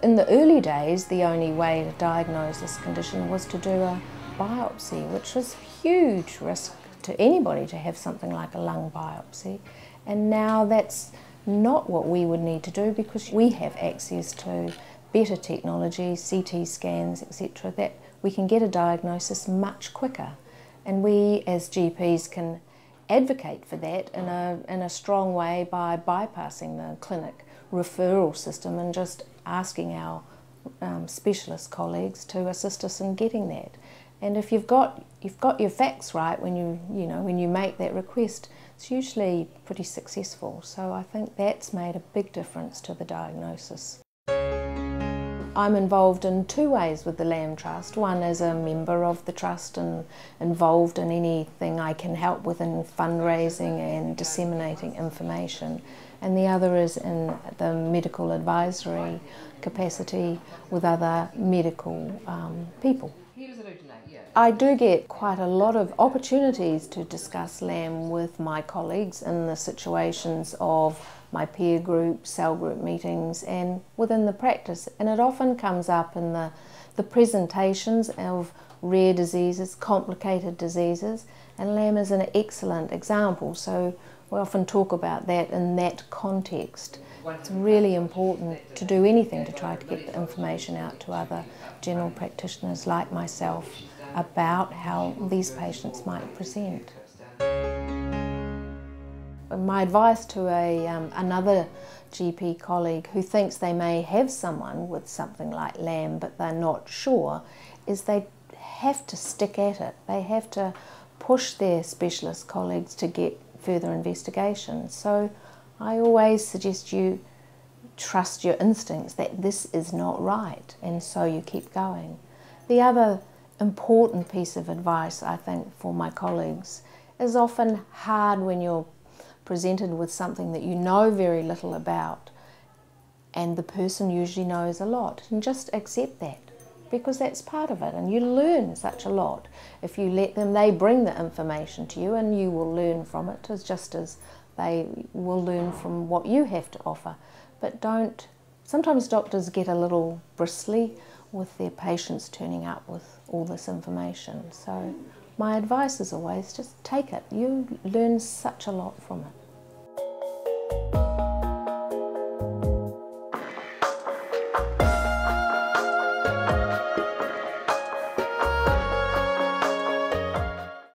In the early days, the only way to diagnose this condition was to do a biopsy, which was a huge risk to anybody to have something like a lung biopsy. And now that's not what we would need to do, because we have access to better technology, CT scans, etc., that we can get a diagnosis much quicker. And we as GPs can advocate for that in a strong way by bypassing the clinic referral system and just asking our specialist colleagues to assist us in getting that. And if you've got your facts right when you make that request, it's usually pretty successful. So I think that's made a big difference to the diagnosis. I'm involved in two ways with the LAM Trust. One as a member of the Trust and involved in anything I can help with in fundraising and disseminating information. And the other is in the medical advisory capacity with other medical people. I do get quite a lot of opportunities to discuss LAM with my colleagues in the situations of my peer group, cell group meetings, and within the practice. And it often comes up in the presentations of rare diseases, complicated diseases, and LAM is an excellent example. So we often talk about that in that context. It's really important to do anything to try to get the information out to other general practitioners like myself about how these patients might present. My advice to another GP colleague who thinks they may have someone with something like LAM but they're not sure is they have to stick at it. They have to push their specialist colleagues to get further investigation. So I always suggest you trust your instincts that this is not right, and so you keep going. The other important piece of advice, I think, for my colleagues is often hard when you're presented with something that you know very little about and the person usually knows a lot, and just accept that, because that's part of it, and you learn such a lot if you let them. They bring the information to you and you will learn from it just as they will learn from what you have to offer. But don't, sometimes doctors get a little bristly with their patients turning up with all this information. So my advice is always just take it. You learn such a lot from it.